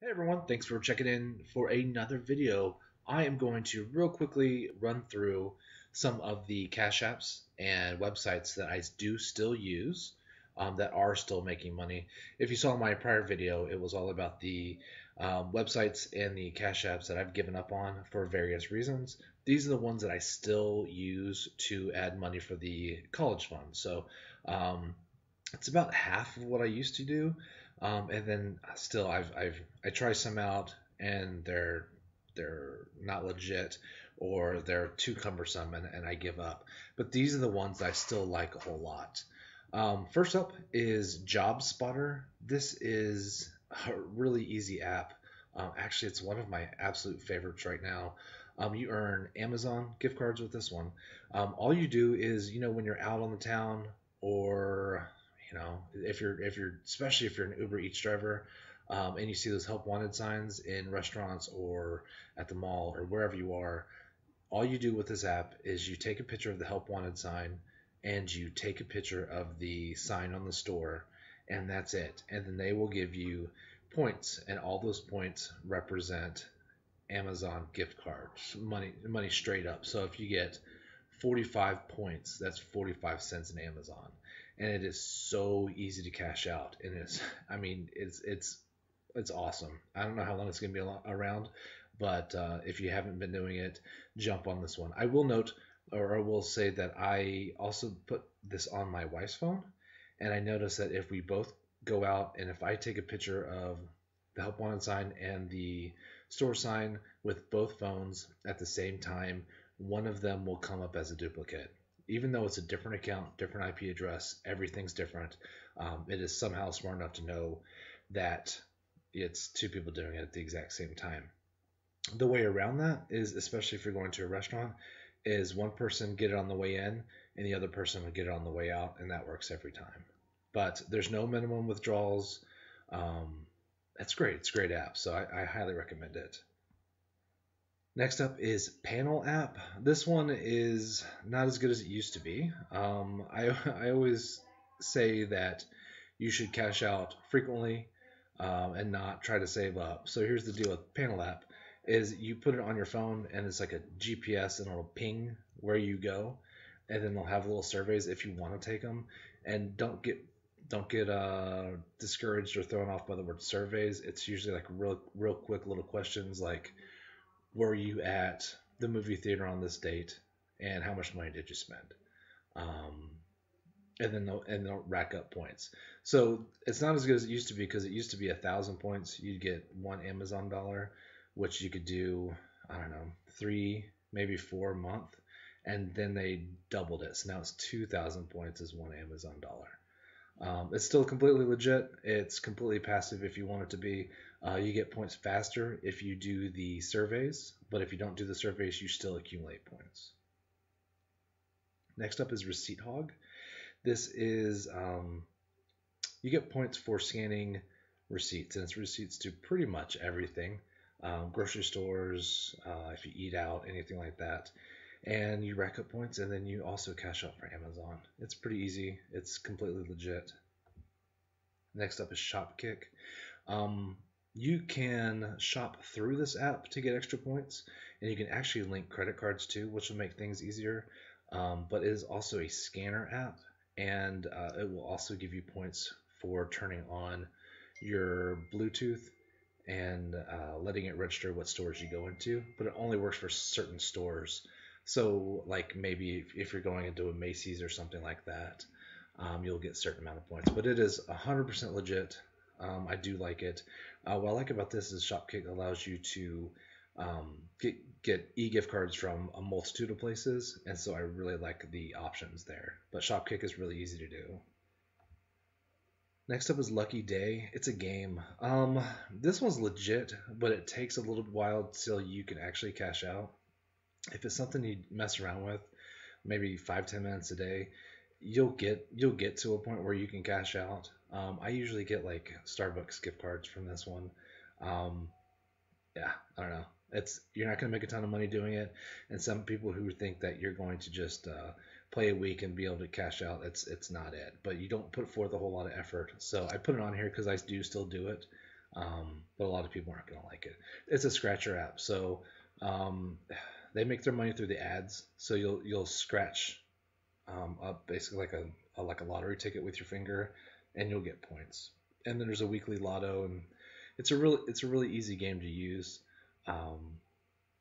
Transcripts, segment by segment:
Hey everyone, thanks for checking in for another video. I am going to real quickly run through some of the cash apps and websites that I do still use that are still making money. If you saw my prior video, it was all about the websites and the cash apps that I've given up on for various reasons. These are the ones that I still use to add money for the college fund. So um, it's about half of what I used to do. And then still, I try some out, and they're not legit, or they're too cumbersome, and I give up. But these are the ones I still like a whole lot. First up is Job Spotter. This is a really easy app. Actually, it's one of my absolute favorites right now. You earn Amazon gift cards with this one. All you do is, when you're out on the town, or if you're especially if you're an Uber Eats driver, and you see those help wanted signs in restaurants or at the mall or wherever you are, all you do with this app is you take a picture of the help wanted sign and you take a picture of the sign on the store, and that's it. And then they will give you points, and all those points represent Amazon gift cards, money straight up. So if you get 45 points, that's 45 cents in Amazon. And it is so easy to cash out. And I mean, it's awesome. I don't know how long it's going to be around, but if you haven't been doing it, jump on this one. I will note, or I will say that I also put this on my wife's phone, and I noticed that if we both go out and if I take a picture of the help wanted sign and the store sign with both phones at the same time, one of them will come up as a duplicate. Even though it's a different account, different IP address, everything's different. It is somehow smart enough to know that it's two people doing it at the exact same time. The way around that is, especially if you're going to a restaurant, is one person get it on the way in and the other person will get it on the way out, and that works every time. But there's no minimum withdrawals. That's great. It's a great app, so I highly recommend it. Next up is Panel app. This one is not as good as it used to be. I always say that you should cash out frequently, and not try to save up. So here's the deal with Panel app: is you put it on your phone and it's like a GPS, and it'll ping where you go, and then they'll have little surveys if you want to take them. And don't get discouraged or thrown off by the word surveys. It's usually like real quick little questions like, were you at the movie theater on this date, and how much money did you spend? Um, and they'll rack up points. So it's not as good as it used to be, because it used to be 1,000 points. You'd get $1 Amazon, which you could do, I don't know, 3, maybe 4 a month, and then they doubled it. So now it's 2,000 points is $1 Amazon. It's still completely legit. It's completely passive if you want it to be. You get points faster if you do the surveys, but if you don't do the surveys, you still accumulate points. Next up is Receipt Hog. This is you get points for scanning receipts, and it's receipts to pretty much everything, grocery stores, if you eat out, anything like that. And you rack up points, and then you also cash out for Amazon. It's pretty easy. It's completely legit. Next up is ShopKick. You can shop through this app to get extra points, and you can actually link credit cards too, which will make things easier. But it is also a scanner app, and it will also give you points for turning on your Bluetooth and letting it register what stores you go into. But it only works for certain stores. So, like maybe if you're going into a Macy's or something like that, you'll get a certain amount of points. But it is 100% legit. I do like it. What I like about this is ShopKick allows you to get e-gift cards from a multitude of places, and so I really like the options there. But ShopKick is really easy to do. Next up is Lucky Day. It's a game. This one's legit, but it takes a little while till you can actually cash out. If it's something you mess around with, maybe 5-10 minutes a day, you'll get to a point where you can cash out. I usually get like Starbucks gift cards from this one. Um, yeah, I don't know. It's You're not going to make a ton of money doing it, and some people who think that you're going to just play a week and be able to cash out, it's not it. But you don't put forth a whole lot of effort. So I put it on here because I do still do it. but a lot of people aren't going to like it. It's a scratcher app, so um, they make their money through the ads. So you'll scratch up basically like a lottery ticket with your finger, and you'll get points. And then there's a weekly lotto, and it's a really easy game to use. Um,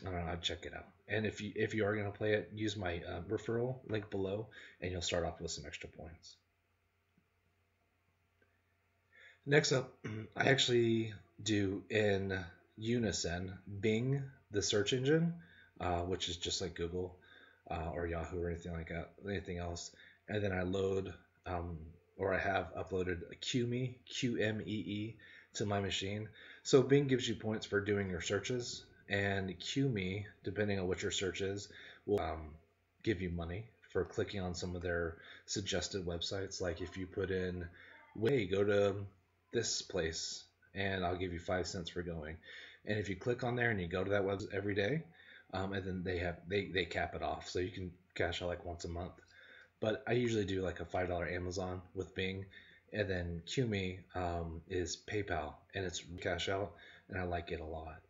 I don't know, I'd check it out. And if you are gonna play it, use my referral link below, and you'll start off with some extra points. Next up, I actually do in unison Bing, the search engine, which is just like Google or Yahoo or anything like that, anything else. And then I load or I have uploaded a QMEE to my machine. So Bing gives you points for doing your searches, and QME, depending on what your search is, will give you money for clicking on some of their suggested websites. Like if you put in, hey, go to this place, and I'll give you 5 cents for going. And if you click on there and you go to that website every day, and then they cap it off, so you can cash out like once a month. But I usually do like a $5 Amazon with Bing, and then QMe is PayPal, and it's cash out, and I like it a lot.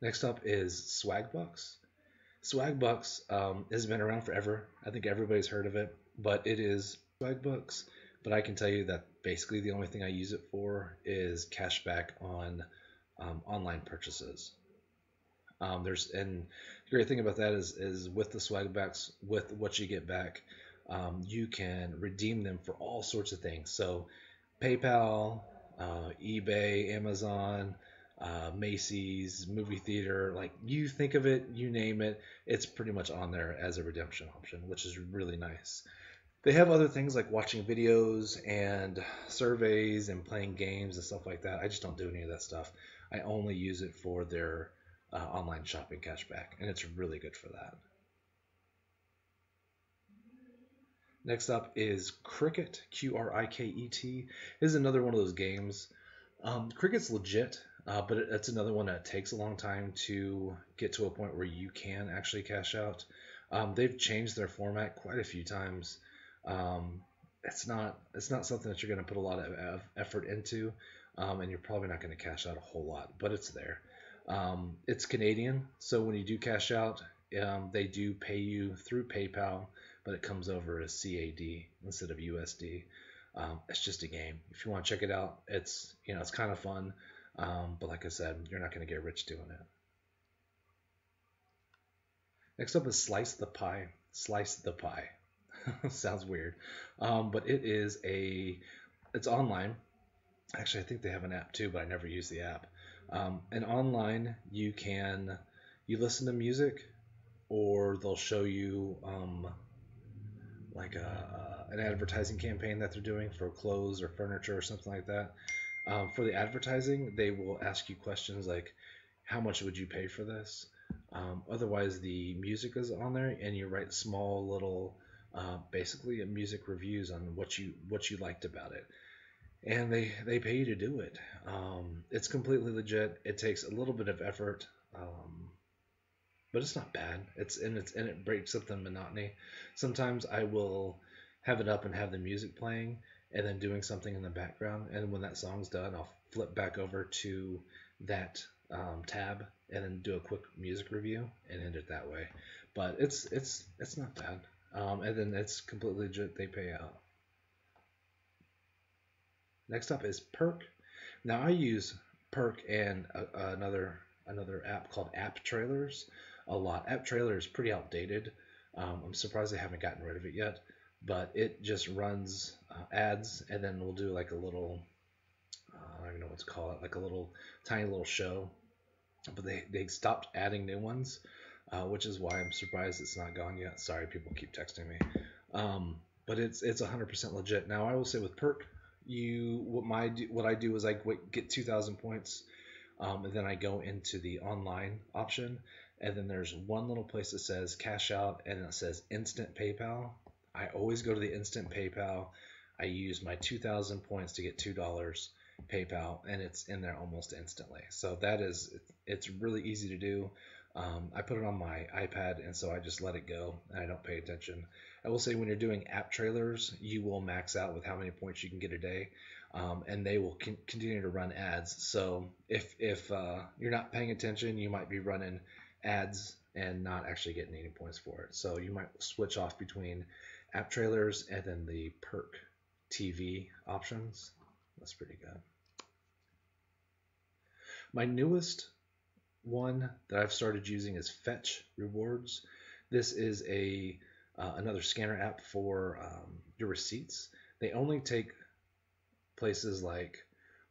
Next up is Swagbucks. Swagbucks has been around forever. I think everybody's heard of it, but it is Swagbucks. But I can tell you that basically the only thing I use it for is cashback on online purchases. And the great thing about that is with the Swagbacks, with what you get back, you can redeem them for all sorts of things. So PayPal, eBay, Amazon, Macy's, movie theater, like you think of it, you name it, it's pretty much on there as a redemption option, which is really nice. They have other things like watching videos and surveys and playing games and stuff like that. I just don't do any of that stuff. I only use it for their online shopping cashback, and it's really good for that. Next up is Cricket, Qriket. This is another one of those games. Cricket's legit, but it's another one that takes a long time to get to a point where you can actually cash out. They've changed their format quite a few times. It's not something that you're going to put a lot of effort into, and you're probably not going to cash out a whole lot, but it's there. It's Canadian, so when you do cash out, they do pay you through PayPal, but it comes over as CAD instead of USD. It's just a game. If you want to check it out, it's kind of fun, but like I said, you're not going to get rich doing it. Next up is Slice the Pie. Slice the Pie. Sounds weird, but it's online. Actually, I think they have an app too, but I never use the app. And online, you listen to music, or they'll show you like an advertising campaign that they're doing for clothes or furniture or something like that. For the advertising, they will ask you questions like, how much would you pay for this? Otherwise, the music is on there, and you write small little, basically, music reviews on what you liked about it, and they pay you to do it. It's completely legit. It takes a little bit of effort, but it's not bad. It breaks up the monotony. Sometimes I will have it up and have the music playing, and then doing something in the background. And when that song's done, I'll flip back over to that tab and then do a quick music review and end it that way. But it's not bad. And then it's completely legit. They pay out. Next up is Perk. Now I use Perk and another app called App Trailers a lot. App Trailer is pretty outdated. I'm surprised they haven't gotten rid of it yet, but it just runs ads, and then we'll do like a little, I don't even know what to call it, like a little tiny little show. But they stopped adding new ones, which is why I'm surprised it's not gone yet. Sorry, people keep texting me. But it's 100% legit. Now I will say with Perk, what I do is I get 2,000 points, and then I go into the online option, and then there's one little place that says cash out, and it says instant PayPal. I always go to the instant PayPal. I use my 2,000 points to get $2 PayPal, and it's in there almost instantly. So it's really easy to do. I put it on my iPad, and so I just let it go, and I don't pay attention. I will say when you're doing app trailers, you will max out with how many points you can get a day. and they will continue to run ads. So if you're not paying attention, you might be running ads and not actually getting any points for it. So you might switch off between app trailers and then the perk TV options. That's pretty good. My newest one that I've started using is Fetch Rewards. This is another scanner app for your receipts. They only take places like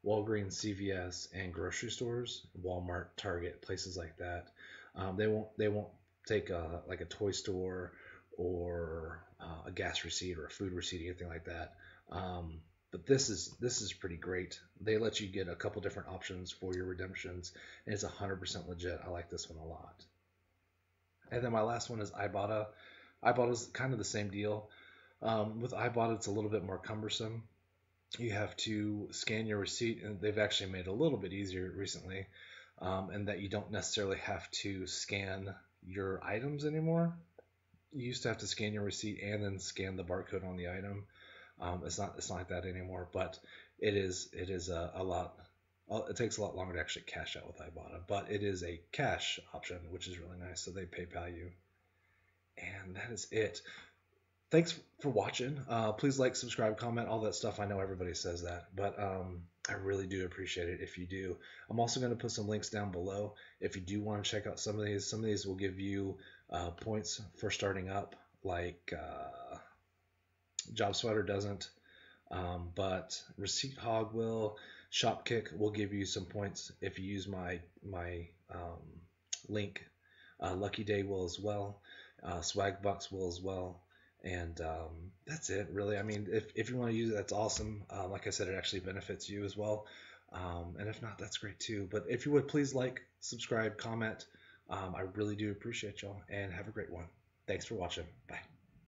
Walgreens, CVS, and grocery stores, Walmart, Target, places like that. They won't take like a toy store or a gas receipt or a food receipt, anything like that. But this is pretty great. They let you get a couple different options for your redemptions, and it's 100% legit. I like this one a lot. And then my last one is Ibotta. Ibotta is kind of the same deal. With Ibotta, it's a little bit more cumbersome. You have to scan your receipt, and they've actually made it a little bit easier recently, and that you don't necessarily have to scan your items anymore. You used to have to scan your receipt and then scan the barcode on the item. It's not like that anymore, but it is a lot. It takes a lot longer to actually cash out with Ibotta, but it is a cash option, which is really nice. So they PayPal you, and that is it. Thanks for watching. Please like, subscribe, comment, all that stuff. I know everybody says that, but I really do appreciate it if you do. I'm also going to put some links down below if you do want to check out some of these. Some of these will give you points for starting up, like Job Sweater doesn't, but Receipt Hog will. ShopKick will give you some points if you use my link. Lucky Day will as well. Swagbucks will as well. And that's it, really. I mean, if you want to use it, that's awesome. Like I said, it actually benefits you as well. And if not, that's great too. But if you would, please like, subscribe, comment. I really do appreciate y'all, and have a great one. Thanks for watching. Bye.